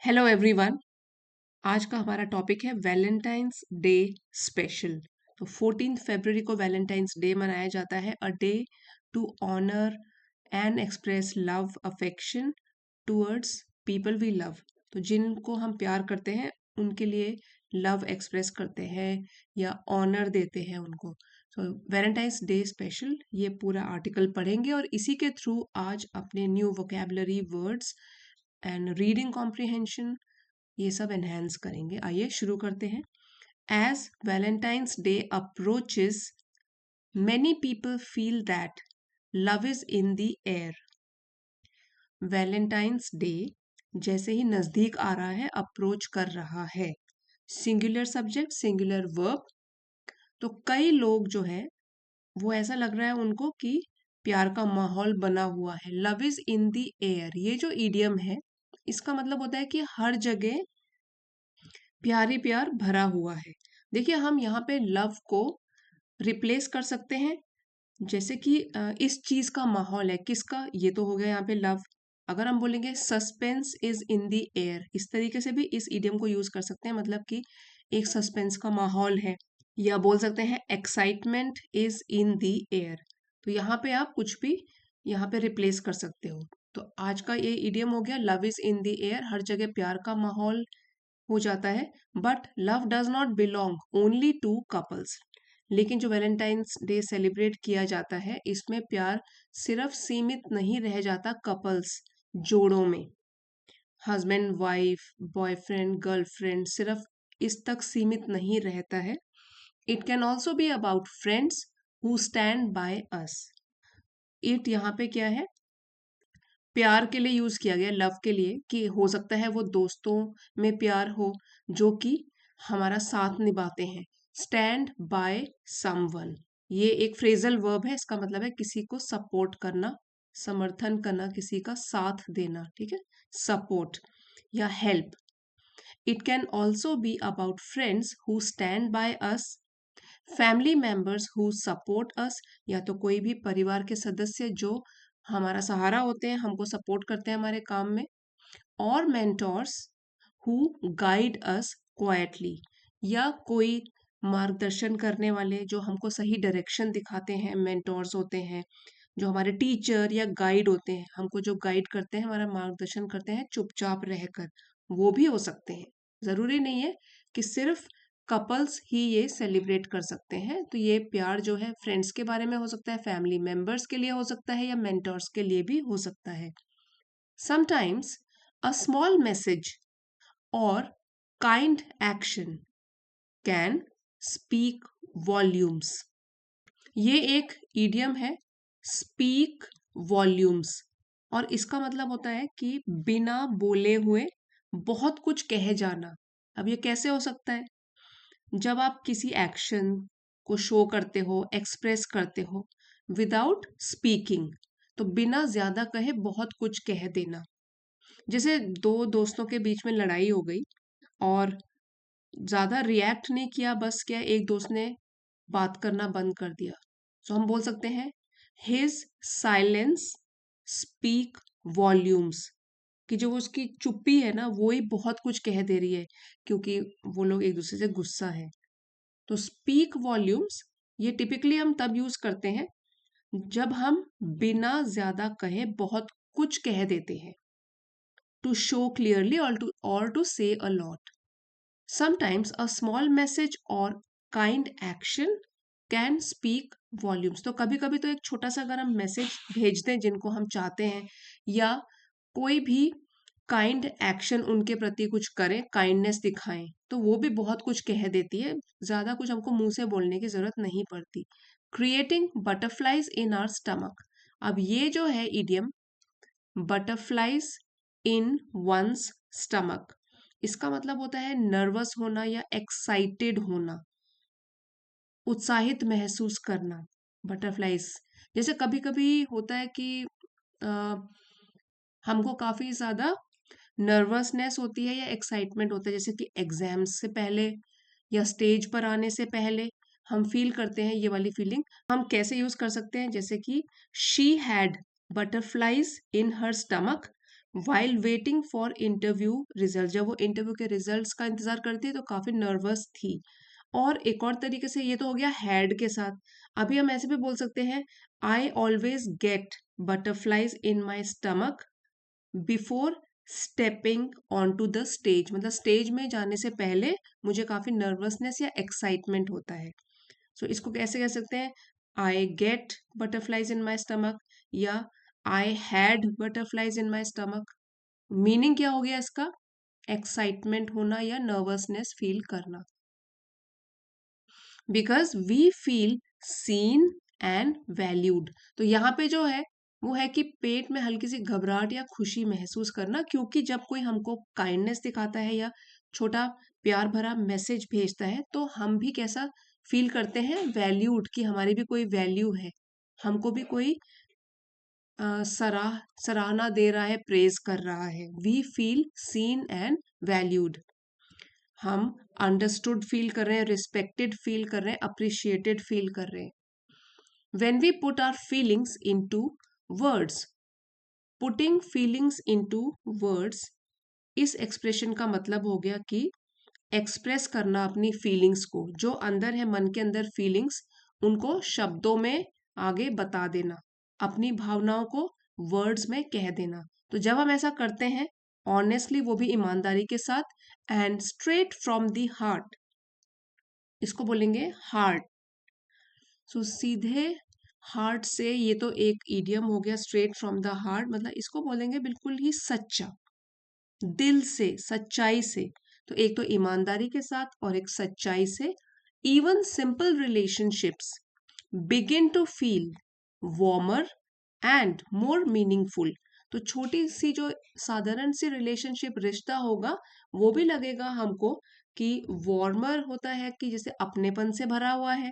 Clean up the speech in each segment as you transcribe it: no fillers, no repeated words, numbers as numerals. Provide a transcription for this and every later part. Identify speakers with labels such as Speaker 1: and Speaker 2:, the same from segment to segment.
Speaker 1: Hello everyone. आज का हमारा टॉपिक है वैलेंटाइंस डे स्पेशल। तो 14 फरवरी को वैलेंटाइंस डे मनाया जाता है, a day to honour and express love affection towards people we love. तो जिनको हम प्यार करते हैं उनके लिए लव एक्सप्रेस करते हैं या ऑनर देते हैं उनको। तो वैलेंटाइंस डे स्पेशल ये पूरा आर्टिकल पढ़ेंगे और इसी के थ्रू आज अपने new vocabulary words and reading comprehension ये सब एनहेंस करेंगे। आइए शुरू करते हैं। As Valentine's day approaches many people feel that love is in the air. Valentine's day जैसे ही नजदीक आ रहा है, अप्रोच कर रहा है, सिंगुलर सब्जेक्ट सिंगुलर वर्ब। तो कई लोग जो है वो ऐसा लग रहा है उनको कि प्यार का माहौल बना हुआ है। Love is in the air, ये जो ईडियम है इसका मतलब होता है कि हर जगह प्यार ही प्यार भरा हुआ है। देखिए, हम यहाँ पे लव को रिप्लेस कर सकते हैं, जैसे कि इस चीज का माहौल है, किसका, ये तो हो गया यहाँ पे लव। अगर हम बोलेंगे suspense is in the air, इस तरीके से भी इस इडियम को यूज कर सकते हैं, मतलब कि एक सस्पेंस का माहौल है। या बोल सकते हैं excitement is in the air. तो यहाँ पे आप कुछ भी यहाँ पे रिप्लेस कर सकते हो। तो आज का ये इडियम हो गया love is in the air, हर जगह प्यार का माहौल हो जाता है। But love does not belong only to couples. लेकिन जो वैलेंटाइंस डे सेलिब्रेट किया जाता है इसमें प्यार सिर्फ सीमित नहीं रह जाता कपल्स, जोड़ों में। हस्बैंड वाइफ, बॉयफ्रेंड गर्लफ्रेंड, सिर्फ इस तक सीमित नहीं रहता है। It can also be about friends who stand by us. It यहाँ पे क्या है, प्यार के लिए यूज किया गया, लव के लिए, कि हो सकता है वो दोस्तों में प्यार हो जो कि हमारा साथ निभाते हैं। स्टैंड बाय समवन, ये एक फ्रेजल वर्ब है, इसका मतलब है किसी को सपोर्ट करना, समर्थन करना, किसी का साथ देना, ठीक है, सपोर्ट या help. It can also be about friends who stand by us, family members who support us, या तो कोई भी परिवार के सदस्य जो हमारा सहारा होते हैं, हमको सपोर्ट करते हैं हमारे काम में। और mentors who guide us quietly, या कोई मार्गदर्शन करने वाले जो हमको सही डायरेक्शन दिखाते हैं, मेंटोर्स होते हैं। जो हमारे टीचर या गाइड होते हैं, हमको जो गाइड करते हैं, हमारा मार्गदर्शन करते हैं चुपचाप रहकर, वो भी हो सकते हैं। जरूरी नहीं है कि सिर्फ कपल्स ही ये सेलिब्रेट कर सकते हैं। तो ये प्यार जो है फ्रेंड्स के बारे में हो सकता है, फैमिली मेंबर्स के लिए हो सकता है, या मेंटर्स के लिए भी हो सकता है। समटाइम्स अ स्मॉल मैसेज और kind action can speak volumes. ये एक ईडियम है, स्पीक वॉल्यूम्स, और इसका मतलब होता है कि बिना बोले हुए बहुत कुछ कहे जाना। अब ये कैसे हो सकता है? जब आप किसी एक्शन को शो करते हो, एक्सप्रेस करते हो विदाउट स्पीकिंग, तो बिना ज्यादा कहे बहुत कुछ कह देना। जैसे दो दोस्तों के बीच में लड़ाई हो गई और ज्यादा रिएक्ट नहीं किया, बस क्या, एक दोस्त ने बात करना बंद कर दिया, तो हम बोल सकते हैं हिज साइलेंस स्पीक वॉल्यूम्स, कि जो उसकी चुप्पी है ना वो ही बहुत कुछ कह दे रही है, क्योंकि वो लोग एक दूसरे से गुस्सा है। तो स्पीक वॉल्यूम्स ये टिपिकली हम तब यूज करते हैं जब हम बिना ज्यादा कहे बहुत कुछ कह देते हैं, टू शो क्लियरली और टू से a lot. Sometimes a small message or kind action can speak volumes। तो कभी कभी तो एक छोटा सा अगर हम मैसेज भेज दें जिनको हम चाहते हैं, या कोई भी काइंड एक्शन उनके प्रति कुछ करें, काइंडनेस दिखाएं, तो वो भी बहुत कुछ कह देती है। ज्यादा कुछ हमको मुंह से बोलने की जरूरत नहीं पड़ती। Creating butterflies in our stomach. अब ये जो है idiom, butterflies in one's stomach, इसका मतलब होता है नर्वस होना या एक्साइटेड होना, उत्साहित महसूस करना। बटरफ्लाइज, जैसे कभी कभी होता है कि अ, हमको काफी ज्यादा नर्वसनेस होती है या एक्साइटमेंट होता है, जैसे कि एग्जाम्स से पहले या स्टेज पर आने से पहले हम फील करते हैं ये वाली फीलिंग। हम कैसे यूज कर सकते हैं, जैसे कि she had butterflies in her stomach while waiting for interview result, जब वो इंटरव्यू के रिजल्ट्स का इंतजार करती है तो काफी नर्वस थी। और एक और तरीके से ये तो हो गया हैड के साथ। अभी हम ऐसे भी बोल सकते हैं, I always get butterflies in my stomach before stepping on to the stage, मतलब स्टेज में जाने से पहले मुझे काफी नर्वसनेस या एक्साइटमेंट होता है। सो इसको कैसे कह सकते हैं, I get butterflies in my stomach या I had butterflies in my stomach. Meaning क्या हो गया इसका, एक्साइटमेंट होना या नर्वसनेस फील करना। Because we feel seen and valued, तो यहाँ पे जो है वो है कि पेट में हल्की सी घबराहट या खुशी महसूस करना, क्योंकि जब कोई हमको काइंडनेस दिखाता है या छोटा प्यार भरा मैसेज भेजता है तो हम भी कैसा फील करते हैं, वैल्यूड, कि हमारी भी कोई वैल्यू है, हमको भी कोई सराहना दे रहा है, प्रेज कर रहा है। We feel seen and valued, हम अंडरस्टूड फील कर रहे हैं, रिस्पेक्टेड फील कर रहे हैं, अप्रिशिएटेड फील कर रहे हैं। When we put our feelings into words, putting feelings into words, इस एक्सप्रेशन का मतलब हो गया कि एक्सप्रेस करना अपनी फीलिंग्स को, जो अंदर है मन के अंदर फीलिंग्स, उनको शब्दों में आगे बता देना, अपनी भावनाओं को वर्ड्स में कह देना। तो जब हम ऐसा करते हैं ऑनेस्टली, वो भी ईमानदारी के साथ, and straight from the heart, इसको बोलेंगे हार्ट। सो सीधे हार्ट से, ये तो एक इडियम हो गया, स्ट्रेट फ्रॉम द हार्ट, मतलब इसको बोलेंगे बिल्कुल ही सच्चा, दिल से, सच्चाई से। तो एक तो ईमानदारी के साथ और एक सच्चाई से। Even simple relationships begin to feel warmer and more meaningful, तो छोटी सी जो साधारण सी रिलेशनशिप रिश्ता होगा वो भी लगेगा हमको कि वार्मर होता है, कि जैसे अपनेपन से भरा हुआ है,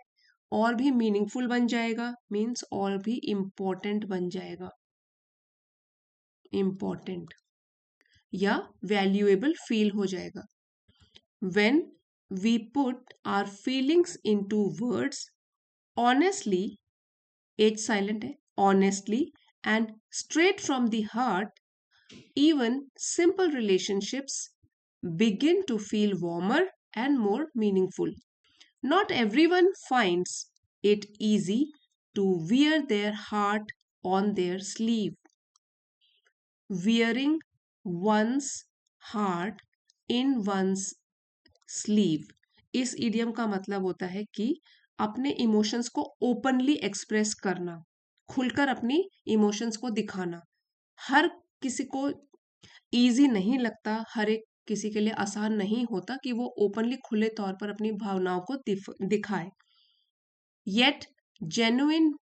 Speaker 1: और भी मीनिंगफुल बन जाएगा, मीन्स और भी इम्पोर्टेंट बन जाएगा, इम्पोर्टेंट या वैल्यूएबल फील हो जाएगा। When we put our feelings into words honestly, H silent है, honestly and straight from the heart, even simple relationships begin to feel warmer and more meaningful. Not everyone finds it easy to wear their heart on their sleeve. Wearing one's heart in one's sleeve, इस idiom का मतलब होता है कि अपने emotions को openly express करना, खुलकर अपनी इमोशंस को दिखाना। हर किसी को इजी नहीं लगता, हर एक किसी के लिए आसान नहीं होता कि वो ओपनली खुले तौर पर अपनी भावनाओं को दिखाए। Yet genuine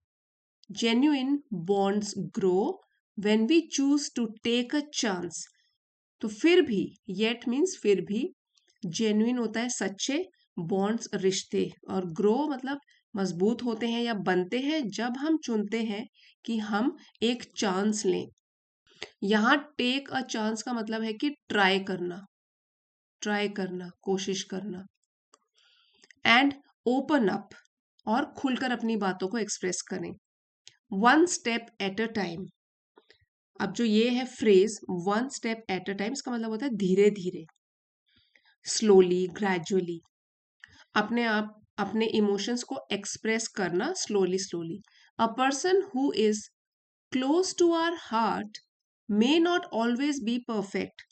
Speaker 1: bonds grow when we choose to take a chance, तो फिर भी, येट मीन्स फिर भी, जेन्युइन होता है सच्चे, बॉन्ड्स रिश्ते, और ग्रो मतलब मजबूत होते हैं या बनते हैं जब हम चुनते हैं कि हम एक चांस लें। यहाँ टेक अ चांस का मतलब है कि ट्राई करना, कोशिश करना। एंड ओपन अप, और खुलकर अपनी बातों को एक्सप्रेस करें। One step at a time, अब जो ये है phrase one step at a time, इसका मतलब होता है धीरे धीरे, स्लोली, ग्रेजुअली, अपने आप अपने इमोशंस को एक्सप्रेस करना slowly slowly. A person who is close to our heart may not always be perfect,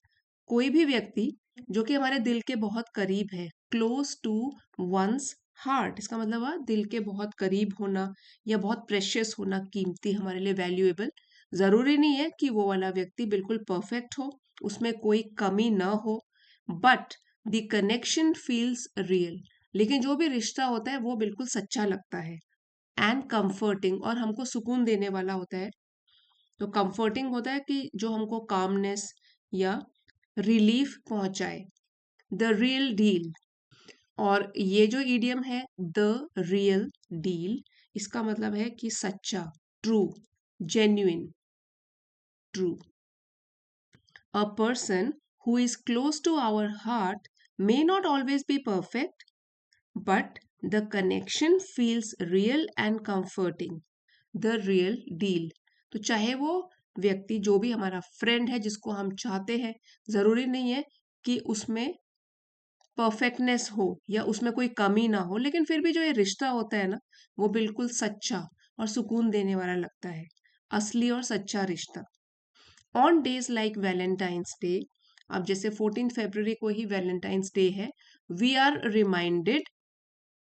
Speaker 1: कोई भी व्यक्ति जो कि हमारे दिल के बहुत करीब है, क्लोज टू वंस हार्ट, इसका मतलब है दिल के बहुत करीब होना या बहुत प्रेशियस होना, कीमती, हमारे लिए वैल्यूएबल। जरूरी नहीं है कि वो वाला व्यक्ति बिल्कुल परफेक्ट हो, उसमें कोई कमी ना हो, but the connection feels real, लेकिन जो भी रिश्ता होता है वो बिल्कुल सच्चा लगता है। एंड कंफर्टिंग, और हमको सुकून देने वाला होता है। तो कंफर्टिंग होता है कि जो हमको कामनेस या रिलीफ पहुंचाए। द रियल डील, और ये जो ईडियम है द रियल डील, इसका मतलब है कि सच्चा, true, genuine, true. A person who is close to our heart may not always be perfect, but the connection feels real and comforting. The real deal, तो चाहे वो व्यक्ति, जो भी हमारा फ्रेंड है जिसको हम चाहते हैं, जरूरी नहीं है कि उसमें परफेक्टनेस हो या उसमें कोई कमी ना हो, लेकिन फिर भी जो ये रिश्ता होता है ना, वो बिल्कुल सच्चा और सुकून देने वाला लगता है, असली और सच्चा रिश्ता। On days like Valentine's Day, अब जैसे 14 फरवरी को ही वैलेंटाइंस डे है, वी आर रिमाइंडेड,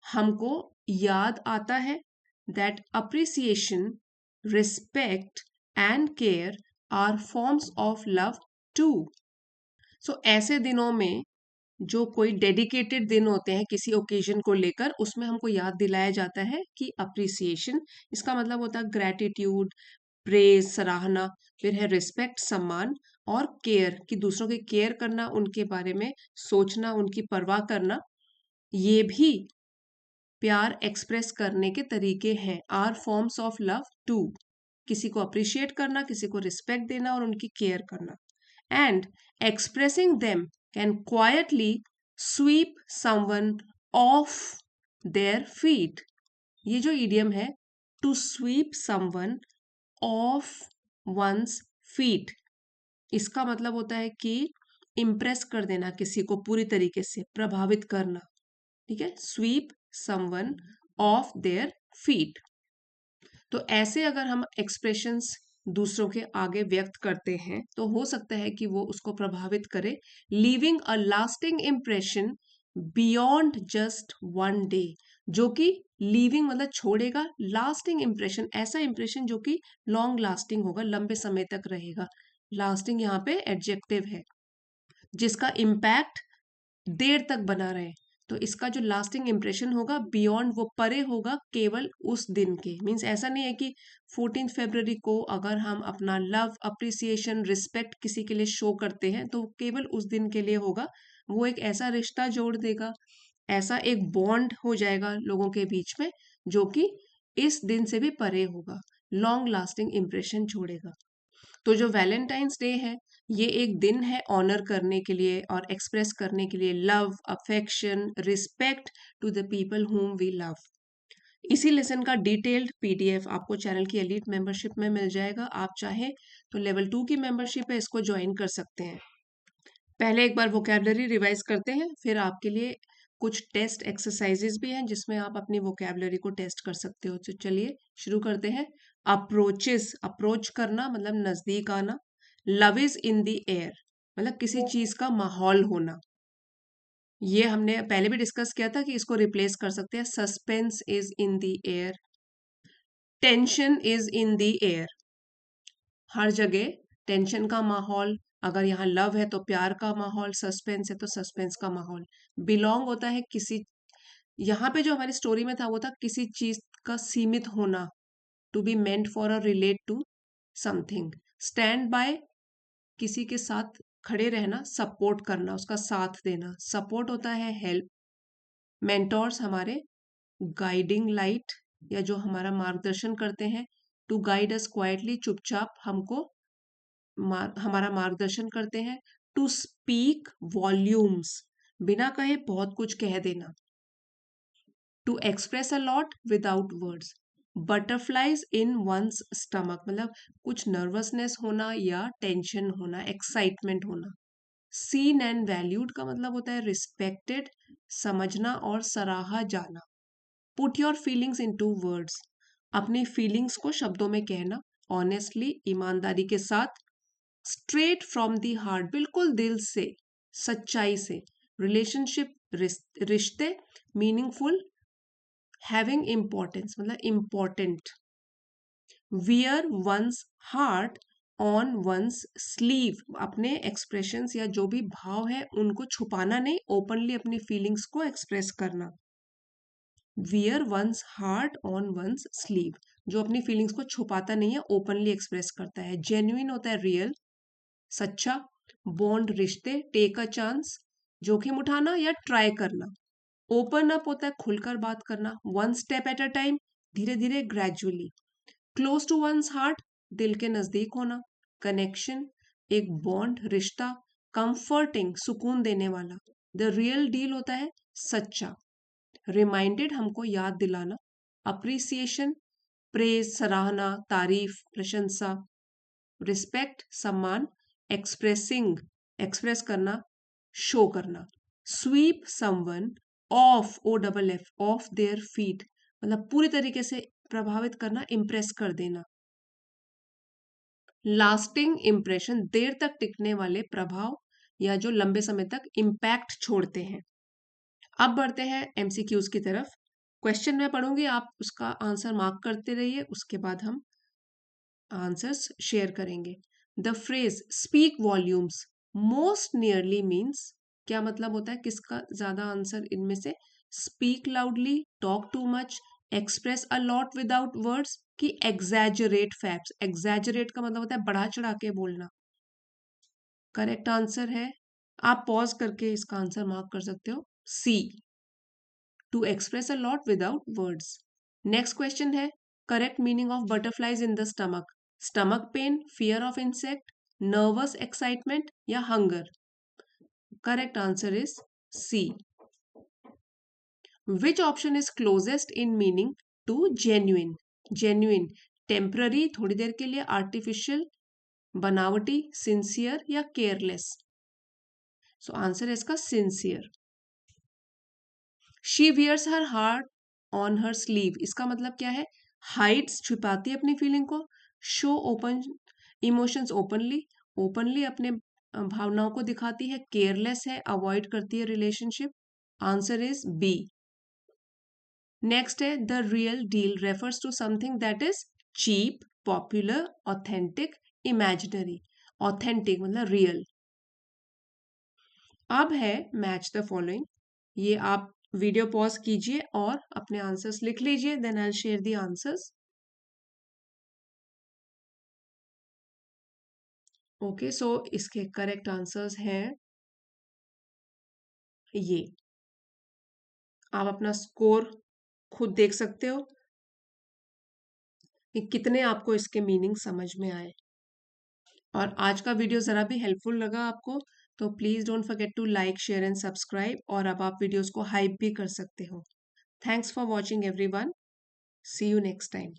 Speaker 1: हमको याद आता है, that appreciation, respect and care are forms of love too. So ऐसे दिनों में जो कोई डेडिकेटेड दिन होते हैं किसी ओकेजन को लेकर, उसमें हमको याद दिलाया जाता है कि अप्रिसिएशन, इसका मतलब होता है ग्रैटिट्यूड, प्रेज, सराहना, फिर है रिस्पेक्ट, सम्मान, और केयर, कि दूसरों की केयर करना, उनके बारे में सोचना, उनकी परवाह करना, ये भी प्यार एक्सप्रेस करने के तरीके हैं, are forms of love too. किसी को अप्रिशिएट करना, किसी को रिस्पेक्ट देना और उनकी केयर करना, and expressing them can quietly sweep someone off their feet. ये जो इडियम है, to sweep someone off one's feet, इसका मतलब होता है कि इम्प्रेस कर देना किसी को, पूरी तरीके से प्रभावित करना, ठीक है, sweep someone off their feet. तो ऐसे अगर हम एक्सप्रेशंस दूसरों के आगे व्यक्त करते हैं तो हो सकता है कि वो उसको प्रभावित करे, leaving a lasting impression beyond just one day, जो कि लीविंग मतलब छोड़ेगा, लास्टिंग इम्प्रेशन ऐसा इम्प्रेशन जो कि लॉन्ग लास्टिंग होगा, लंबे समय तक रहेगा। लास्टिंग यहाँ पे एडजेक्टिव है, जिसका इम्पैक्ट देर तक बना रहे। तो इसका जो लास्टिंग इम्प्रेशन होगा बियॉन्ड, वो परे होगा केवल उस दिन के। मीन्स ऐसा नहीं है कि 14 फरवरी को अगर हम अपना लव, अप्रिसिएशन, रिस्पेक्ट किसी के लिए शो करते हैं तो केवल उस दिन के लिए होगा। वो एक ऐसा रिश्ता जोड़ देगा, ऐसा एक बॉन्ड हो जाएगा लोगों के बीच में, जो कि इस दिन से भी परे होगा, लॉन्ग लास्टिंग इम्प्रेशन छोड़ेगा। तो जो वैलेंटाइंस डे है, ये एक दिन है ऑनर करने के लिए और एक्सप्रेस करने के लिए love, affection, respect to the people whom we love. इसी लेसन का डिटेल्ड पीडीएफ आपको चैनल की एलीट मेंबरशिप में मिल जाएगा। आप चाहे तो लेवल 2 की मेंबरशिप है, इसको ज्वाइन कर सकते हैं। पहले एक बार वोकेबलरी रिवाइज करते हैं, फिर आपके लिए कुछ टेस्ट एक्सरसाइजेस भी हैं जिसमें आप अपनी वोकेबलरी को टेस्ट कर सकते हो। तो चलिए शुरू करते हैं। अप्रोचेस, अप्रोच करना मतलब नजदीक आना। Love is in the air, मतलब किसी चीज का माहौल होना। ये हमने पहले भी डिस्कस किया था कि इसको रिप्लेस कर सकते हैं, suspense is in the air, tension is in the air. हर जगह टेंशन का माहौल, अगर यहाँ लव है तो प्यार का माहौल, सस्पेंस है तो सस्पेंस का माहौल। बिलोंग होता है किसी, यहाँ पे जो हमारी स्टोरी में था वो था किसी चीज का सीमित होना, to be meant for a relate to something. Stand by, किसी के साथ खड़े रहना, सपोर्ट करना, उसका साथ देना, सपोर्ट होता है हेल्प। मेंटोर्स हमारे गाइडिंग लाइट, या जो हमारा मार्गदर्शन करते हैं, टू गाइड अस क्वाइटली, चुपचाप हमको हमारा मार्गदर्शन करते हैं। टू स्पीक वॉल्यूम्स, बिना कहे बहुत कुछ कह देना। To express a lot without words. Butterflies in one's stomach, मतलब कुछ नर्वसनेस होना या टेंशन होना, एक्साइटमेंट होना। सीन एंड वैल्यूड का मतलब होता है रिस्पेक्टेड, समझना और सराहा जाना। Put your feelings into words, अपनी फीलिंग्स को शब्दों में कहना, ऑनेस्टली, ईमानदारी के साथ। स्ट्रेट फ्रॉम दी हार्ट, बिल्कुल दिल से, सच्चाई से। रिलेशनशिप, रिश्ते, मीनिंगफुल, हैविंग इम्पोर्टेंस मतलब important. Wear one's heart on one's sleeve, अपने एक्सप्रेशंस या जो भी भाव है उनको छुपाना नहीं, ओपनली अपनी फीलिंग्स को एक्सप्रेस करना। Wear one's heart on one's sleeve, जो अपनी फीलिंग्स को छुपाता नहीं है, ओपनली एक्सप्रेस करता है। जेन्युइन होता है रियल, सच्चा। बॉन्ड, रिश्ते। टेक अ चांस, जोखिम उठाना या ट्राई करना। ओपन अप होता है खुलकर बात करना। One step at a time, धीरे धीरे, gradually. Close to one's heart, दिल के नजदीक होना। कनेक्शन, एक बॉन्ड, रिश्ता। कंफर्टिंग, सुकून देने वाला। द रियल डील होता है सच्चा। रिमाइंडेड, हमको याद दिलाना। अप्रिसिएशन, प्रेज, सराहना, तारीफ, प्रशंसा। रिस्पेक्ट सम्मान, एक्सप्रेसिंग एक्सप्रेस करना, शो करना। Sweep someone off O double F off their feet मतलब पूरी तरीके से प्रभावित करना, इम्प्रेस कर देना। लास्टिंग इम्प्रेशन देर तक टिकने वाले प्रभाव या जो लंबे समय तक इम्पैक्ट छोड़ते हैं। अब बढ़ते हैं एमसीक्यूज की तरफ। क्वेश्चन मैं पढ़ूंगी, आप उसका आंसर मार्क करते रहिए, उसके बाद हम आंसर्स शेयर करेंगे। The phrase speak volumes most nearly means, क्या मतलब होता है, किसका ज्यादा आंसर इनमें से? Speak loudly, talk too much, express a lot without words, कि एग्जैजरेट फैक्ट्स। एग्जैजरेट का मतलब होता है बढ़ा चढ़ा के बोलना। करेक्ट आंसर है, आप पॉज करके इसका आंसर मार्क कर सकते हो, C, to express a lot without words. Next question है, correct meaning of butterflies in the stomach. Stomach pain, fear of insect, nervous excitement या hunger. Correct answer is C. Which option is closest in meaning to genuine? Genuine temporary, थोड़ी देर के लिए, artificial बनावटी, sincere या careless. सो answer है इसका sincere. She wears her heart on her sleeve, इसका मतलब क्या है? हाइड्स छुपाती है अपनी फीलिंग को, show open emotions openly, openly अपने भावनाओं को दिखाती है, केयरलेस है, अवॉइड करती है relationship. Answer is B. Next है, the real deal refers to something that is cheap, popular, authentic, imaginary. Authentic मतलब रियल। अब है मैच द फॉलोइंग, ये आप वीडियो पॉज कीजिए और अपने आंसर्स लिख लीजिए, then I will share the answers. Okay, so इसके करेक्ट आंसर्स हैं ये। आप अपना स्कोर खुद देख सकते हो कि कितने आपको इसके मीनिंग समझ में आए। और आज का वीडियो ज़रा भी हेल्पफुल लगा आपको तो please don't forget to like, share and subscribe, और अब आप वीडियोस को हाइप भी कर सकते हो। Thanks for watching everyone, see you next time.